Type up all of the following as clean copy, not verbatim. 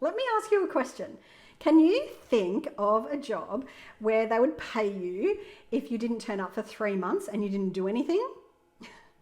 Let me ask you a question. Can you think of a job where they would pay you if you didn't turn up for 3 months and you didn't do anything?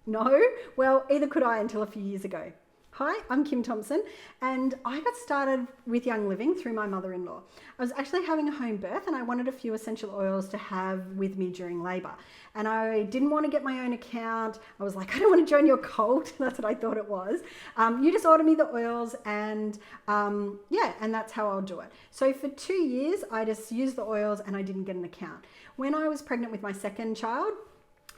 No? Well, either could I until a few years ago. Hi, I'm Kim Thompson, and I got started with Young Living through my mother-in-law. I was actually having a home birth and I wanted a few essential oils to have with me during labour. And I didn't want to get my own account. I was like, I don't want to join your cult. That's what I thought it was. You just order me the oils and and that's how I'll do it. So for 2 years, I just used the oils and I didn't get an account. When I was pregnant with my second child,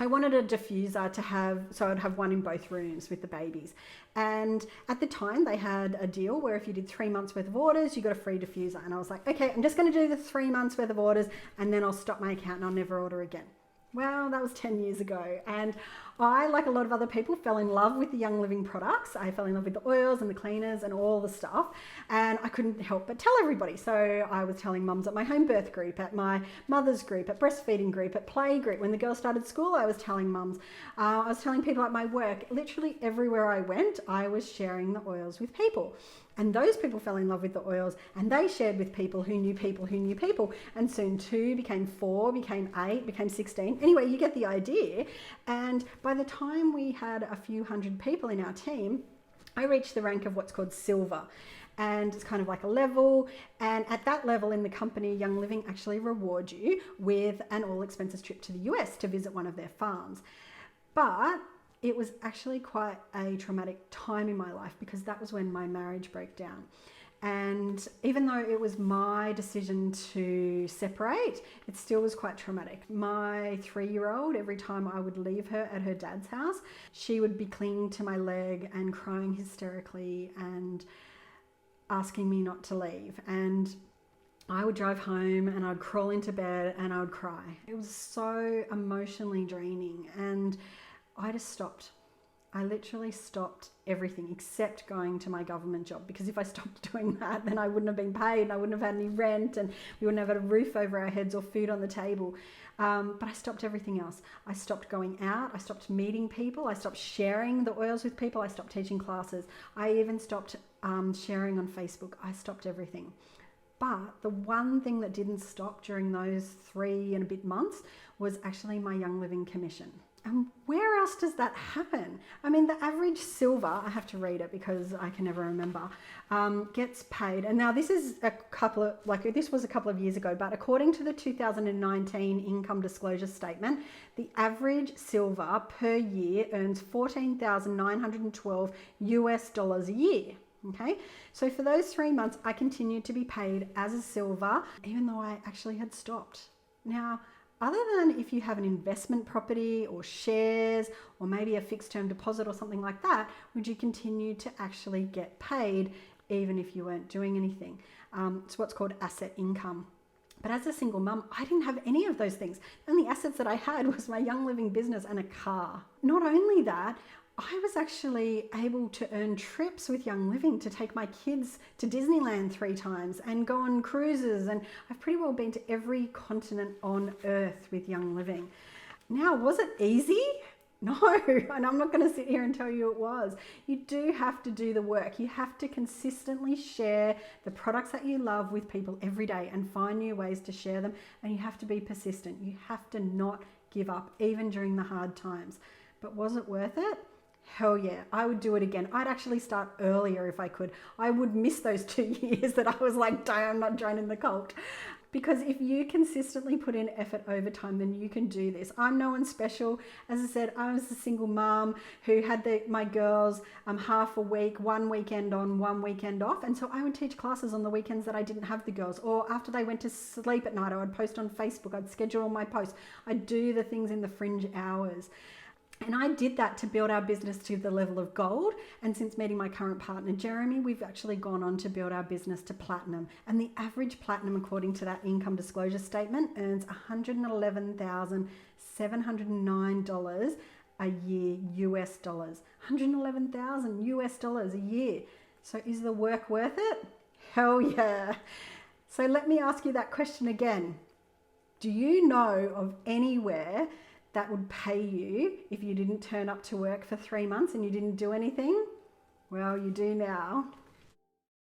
I wanted a diffuser to have, so I'd have one in both rooms with the babies. And at the time they had a deal where if you did 3 months worth of orders, you got a free diffuser. And I was like, okay, I'm just going to do the 3 months worth of orders and then I'll stop my account and I'll never order again. Well, that was 10 years ago. And I, like a lot of other people, fell in love with the Young Living products. I fell in love with the oils and the cleaners and all the stuff. And I couldn't help but tell everybody. So I was telling mums at my home birth group, at my mother's group, at breastfeeding group, at play group. When the girls started school, I was telling mums. I was telling people at my work. Literally everywhere I went, I was sharing the oils with people. And those people fell in love with the oils and they shared with people who knew people who knew people. And soon 2 became 4, became 8, became 16. Anyway, you get the idea. And by the time we had a few hundred people in our team, I reached the rank of what's called silver. And it's kind of like a level. And at that level in the company, Young Living actually reward you with an all expenses trip to the US to visit one of their farms. But it was actually quite a traumatic time in my life because that was when my marriage broke down. And even though it was my decision to separate, it still was quite traumatic. My 3-year-old, every time I would leave her at her dad's house, she would be clinging to my leg and crying hysterically and asking me not to leave. And I would drive home and I'd crawl into bed and I would cry. It was so emotionally draining and I just stopped. I literally stopped everything except going to my government job, because if I stopped doing that, then I wouldn't have been paid and I wouldn't have had any rent and we wouldn't have had a roof over our heads or food on the table. But I stopped everything else. I stopped going out. I stopped meeting people. I stopped sharing the oils with people. I stopped teaching classes. I even stopped sharing on Facebook. I stopped everything. But the one thing that didn't stop during those 3 and a bit months was actually my Young Living commission. And where else does that happen? I mean, the average silver, I have to read it because I can never remember, gets paid. And now this is this was a couple of years ago, but according to the 2019 income disclosure statement, the average silver per year earns $14,912 US a year. Okay, so for those 3 months, I continued to be paid as a silver, even though I actually had stopped. Now, other than if you have an investment property or shares or maybe a fixed term deposit or something like that, would you continue to actually get paid even if you weren't doing anything? It's what's called asset income. But as a single mum, I didn't have any of those things. The only assets that I had was my Young Living business and a car. Not only that, I was actually able to earn trips with Young Living to take my kids to Disneyland 3 times and go on cruises. And I've pretty well been to every continent on earth with Young Living. Now, was it easy? No, and I'm not going to sit here and tell you it was. You do have to do the work. You have to consistently share the products that you love with people every day and find new ways to share them. And you have to be persistent. You have to not give up, even during the hard times. But was it worth it? Hell yeah, I would do it again. I'd actually start earlier if I could. I would miss those 2 years that I was like, damn, I'm not joining the cult. Because if you consistently put in effort over time, then you can do this. I'm no one special. As I said, I was a single mom who had my girls half a week, 1 weekend on, 1 weekend off. And so I would teach classes on the weekends that I didn't have the girls. Or after they went to sleep at night, I would post on Facebook. I'd schedule all my posts. I'd do the things in the fringe hours. And I did that to build our business to the level of gold. And since meeting my current partner, Jeremy, we've actually gone on to build our business to platinum. And the average platinum, according to that income disclosure statement, earns $111,709 a year, US dollars. $111,000 US dollars a year. So is the work worth it? Hell yeah. So let me ask you that question again. Do you know of anywhere that would pay you if you didn't turn up to work for 3 months and you didn't do anything? Well, you do now.